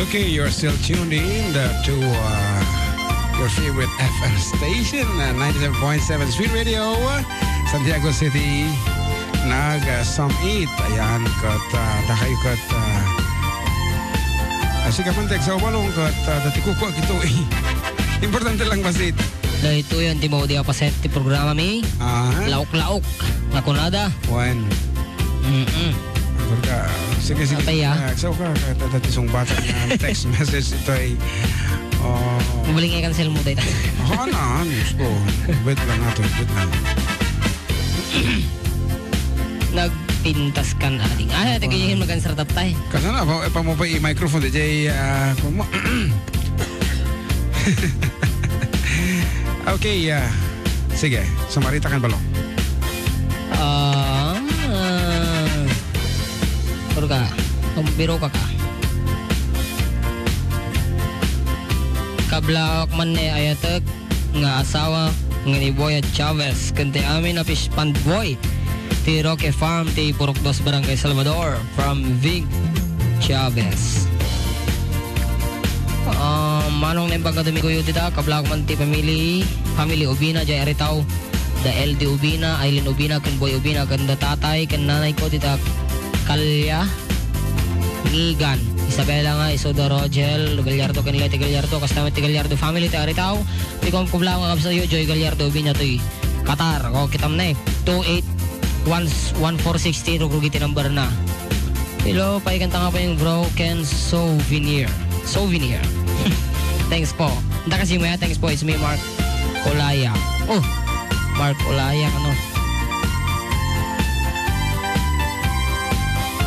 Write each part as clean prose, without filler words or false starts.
Okay, you're still tuned in to your favorite FM station, 97.7 Speed Radio, Santiago City, nag-summit. Ayan, kat nakayo kat sikapan tek sa ubalong kat dati kukuha kito eh. Importante lang basit. Dahil ito yun, di mo di apaset ti programa mi. Laok-laok. Nakunada. One. Ka. Sige. So ka, dati song bata na text message ito ay mabaling ay cancel mo dahil. Na, gusto. Wait lang natin, wait lang. Nagpintas kan ading. Tagayin mag-answer taptay. Kasi na, pa mo pa i-microphone DJ, okay, sige, sumarita kan balong. Pero ka, biro ka. Kablak man ni ayatek nga asawa nga ni Boy Chavez kanti amin na fish pond boy ti Roque Farm ti Purok 2 Barangay Salvador from Vig Chavez. Manong na imbaga dumikuyo tita kablak man ti family Ubina jay aritaw da LD Ubina, Aileen Ubina, kan Boy Ubina, kan da tatay, kan nanay ko tita Kalya Ngigan Isabela nga Isodo Rogel Gallardo kanila ti Gallardo kasama ti Gallardo family ti aritaw ti kom kubla nga kapsayo Joy Gallardo binya to Qatar o kitam na 281460 rugi ti number na hello paikanta nga pa yung broken souvenir thanks po nda kasi mo ya thanks po it's me Mark Olaya Mark Olaya ano.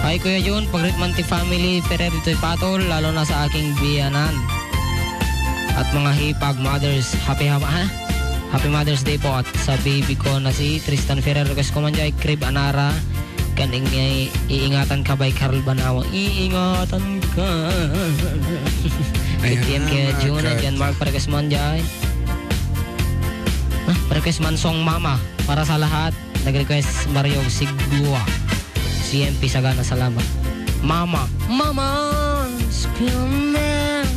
Hi Kuya Jun, pag-ritman ti family Ferrer dito'y patol, lalo na sa aking biyanan. At mga hipag mothers, happy Mother's Day po. At sa baby ko na si Tristan Ferrer, request ko man dyan, Crib Anara, kaning iingatan ka by Carl Banawa. Iingatan ka. KTM Kuya Jun, at yan Mark, request man dyan. Request man song Mama, para sa lahat, nag-request Mario Sigua. CMP Sagana, salamat. Mama's coming.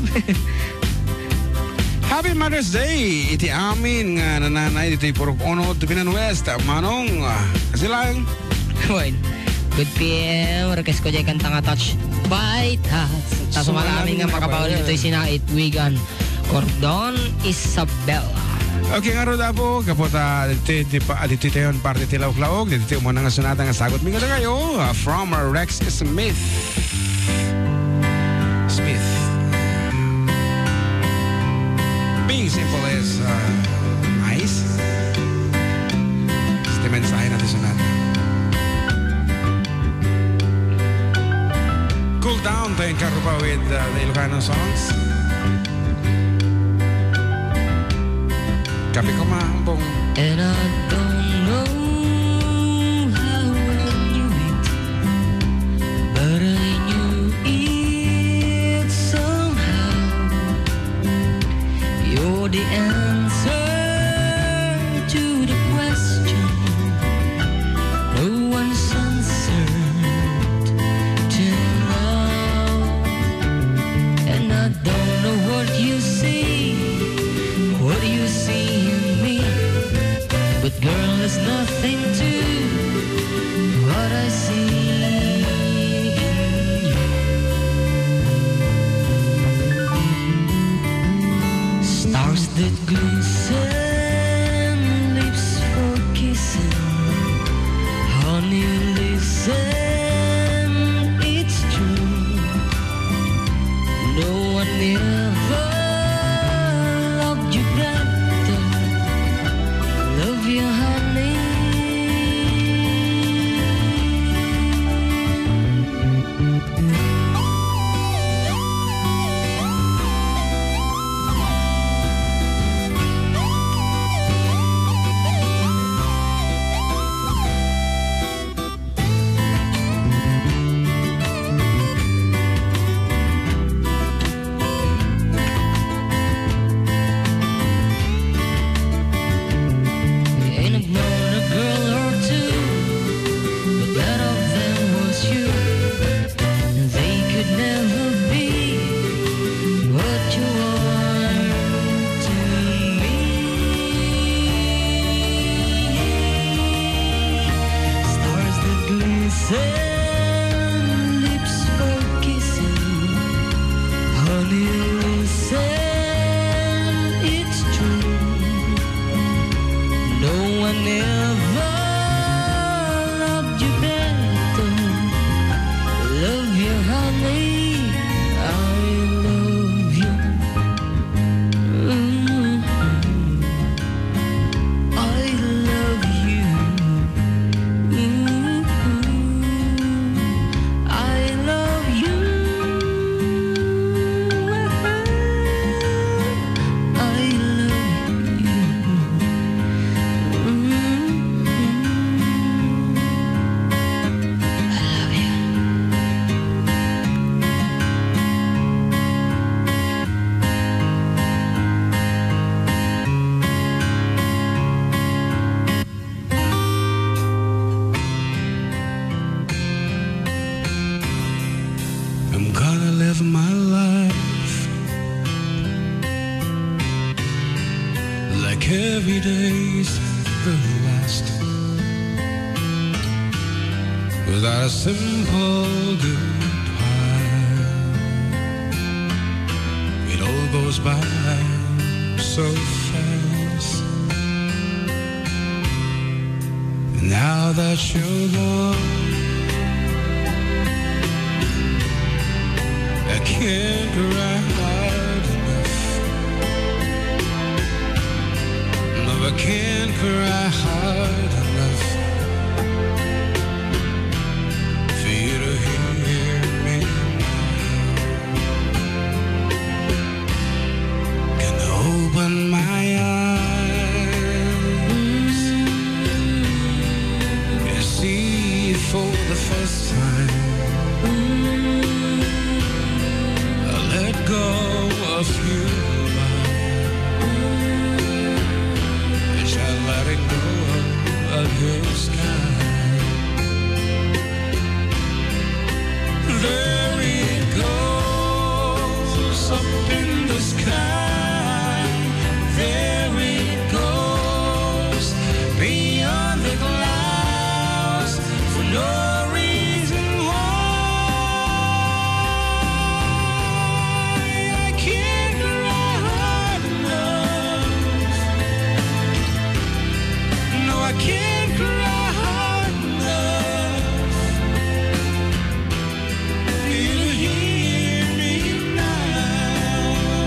Happy Mother's Day! Iti amin nga nananay dito'y Purok 1 Tupinan West. Manong, kasi lang. Good PM. Request ko dyan kanta nga touch. Bye, touch. Tapos malamin nga makapawal dito'y sinait. Wigan. Cordon Isabella. Okay nga ro po, kapot dito tayo parte tilaw-klaog, dito mo na nga sunata nga sagot mi nga kayo from Rex Smith. Being simple is nice. Este mensahe natin sunata. Cool down tayo karo pa with the Ilocano songs. Kapi ko mahambong. And I don't know how I knew it, but I knew it somehow. You're the answer to the question no one's answered till now. And I don't know what you see in me, but listen, lips for kissing. Honey, listen, it's true. No one ever loved you better. Love you, honey. I love you. I love you. I love you. I love you. I'm gonna live my life like every day's the last, without a simple goodbye. It all goes by so fast. Now that you're gone, I can't cry hard enough. No, I can't cry hard enough for you to hear me now. Can I open my eyes and see for the first time? Let go of you, and shall letting go of your sky. There it goes up in the sky. There it goes beyond the clouds for no reason why. I can't cry hard enough for you to hear me now.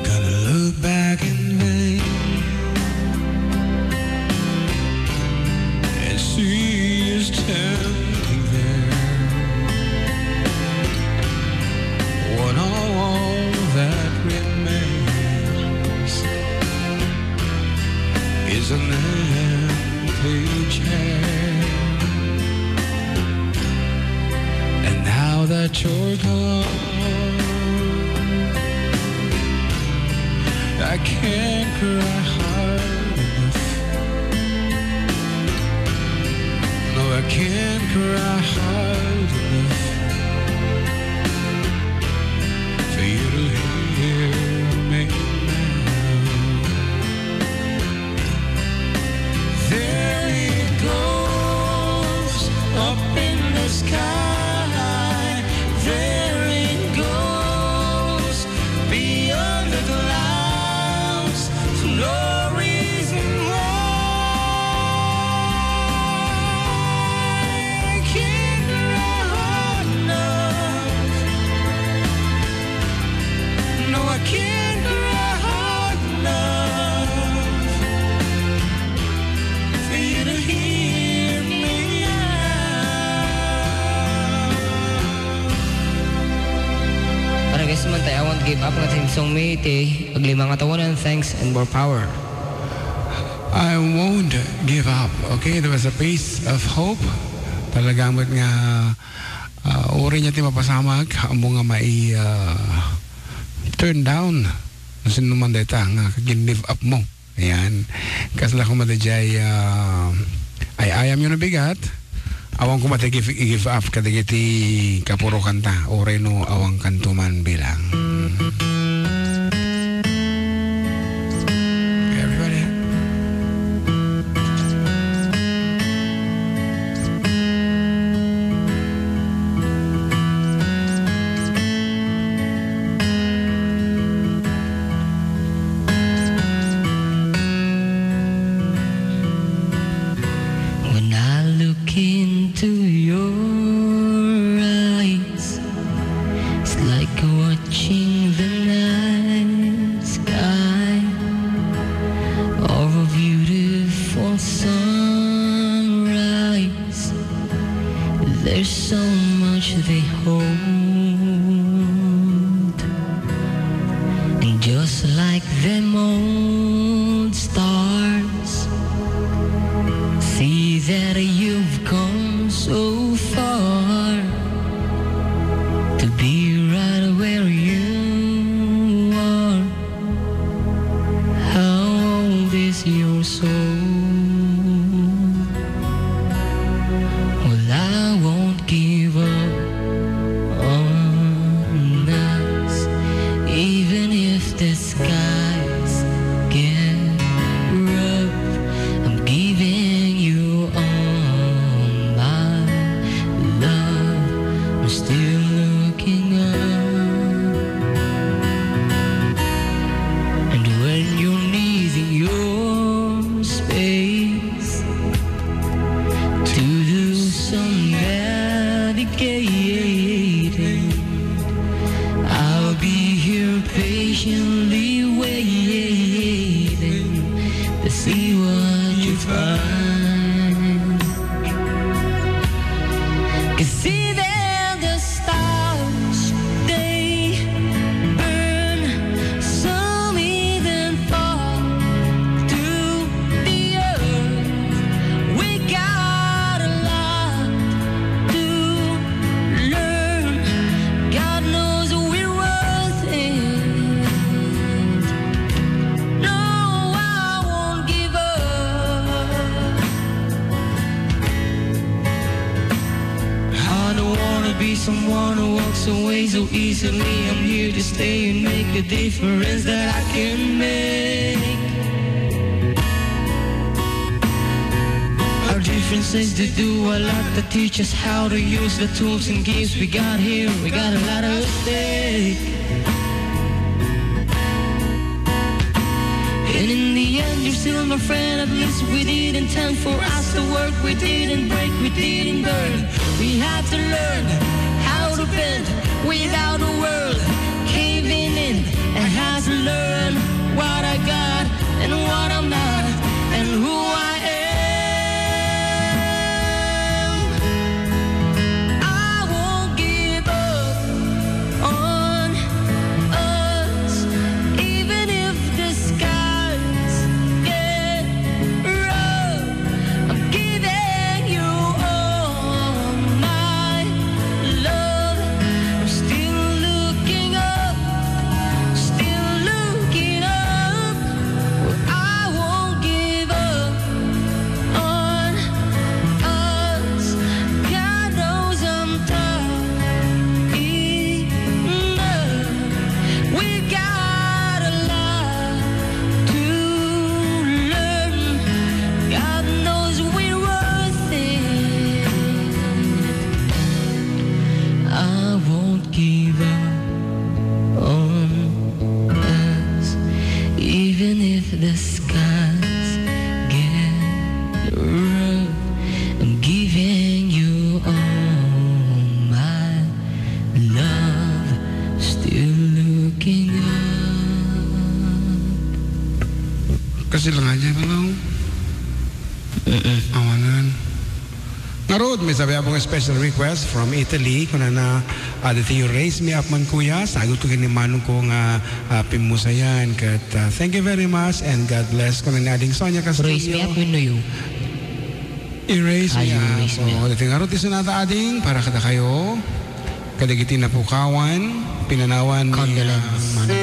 Gotta look back in vain and see you standing there. What all that remains is an empty chair. And now that you're gone, I can't cry hard enough. No, I can't cry hard enough for you to hear me now. There it goes up in the sky. There it goes beyond the clouds for no reason why. I can't cry hard enough. No, I can't cry hard enough for you to hear me now. Para guys naman tayo, I won't give up ng team song me iti paglimang katawanan, thanks and more power. I won't give up. Okay, there was a piece of hope. Talagang nga uri niya ti mapasamag amo nga mai turn down sinuman data nga kagin-live up mo. Ayan. Kasla ko madajay ay ayam yun na bigat. Awang ko mati give up kadagiti kapuro kanta. Uri no awang kantuman bilang. Everybody. There's so much they hold, and just like them old stars, see that you've come so far to be right where you are. How old is your soul? Well, I won't give up on us, even if the skies get rough. I'm giving you all my love. I'm still looking up, and when you're needing your space to do some navigating, I'll be here patiently waiting to see what you find. 'Cause see there the stars, they burn, some even fall to the earth. We got a lot to learn. God knows we're worth it. No, I won't give up. I don't wanna be someone who walks away so easily. I'm here to stay and make a difference that I can make. Our differences to do a lot to teach us how to use the tools and gifts we got here. We got a lot at stake. And in the end, you're still my friend. At least we didn't tend for us to work. We didn't break, we didn't burn. We had to learn how to bend without the world caving in. And had to learn what I got and what I'm not and who I am. I won't give up on us, even if the skies get rough. I'm giving you all my love. I'm still looking up, still looking up. Well, I won't give up on us. God knows I'm tired enough. We got a lot to learn. God knows we're worth it. I won't give up on us, even if the skies get rough. I'm giving you all my love, still looking up. Kasi lang aja belum. Awanan. Narod, may sabi akong special request from Italy. Kung na dito yung Raise Me Up Man Kuya. Sagot ko ni Manong ko nga pimusayan. Kat, thank you very much and God bless. Kung na ading Sonia Castillo. Raise me up, yun you. I-raise me Ayun, up. raise So, me up. dito nga rin isunata ading para kada kayo. Kadagitin na pukawan. Pinanawan ni Condolence. Manong.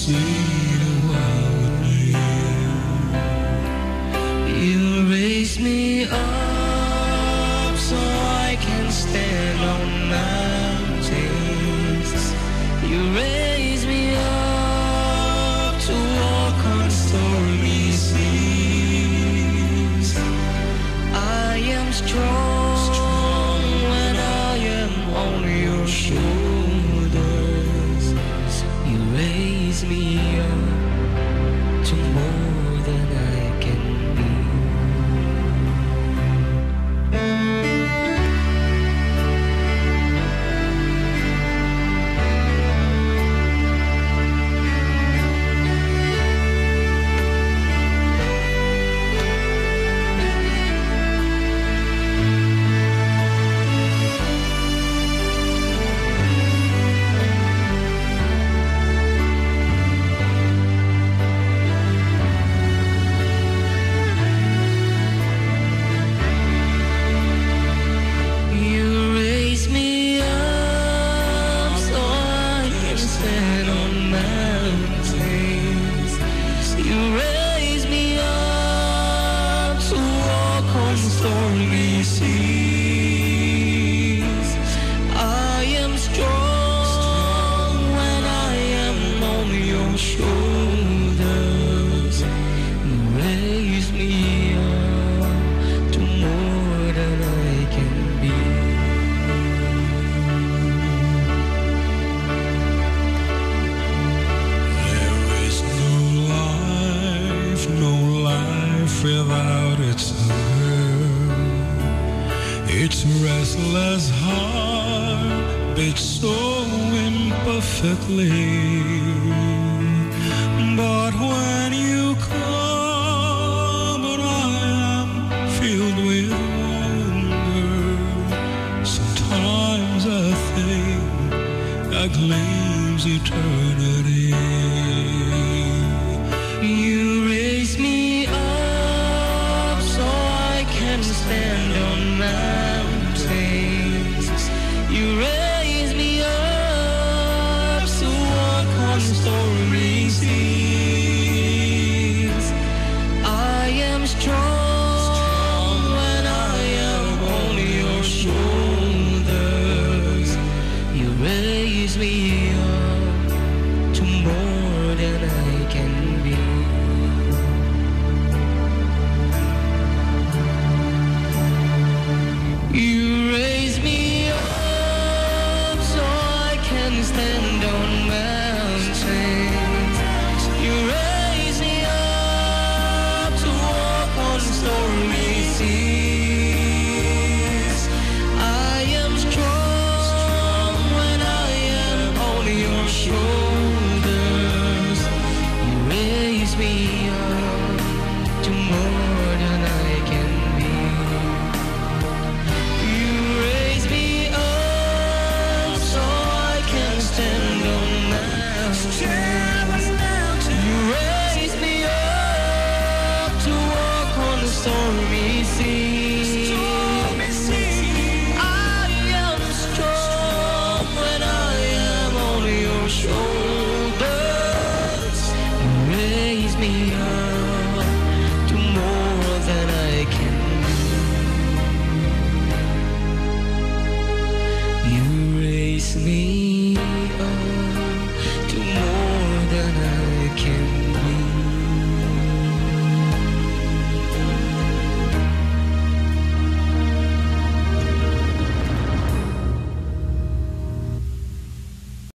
see the world new. You raise me up so I can stand on mountains. You raise me up to walk on stormy seas. I am strong when I am on your shoulders. You raise me up to more than I can be. Without its hunger, its restless heart beats so imperfectly. But when you come and I am filled with wonder, sometimes I think I glimpse eternity.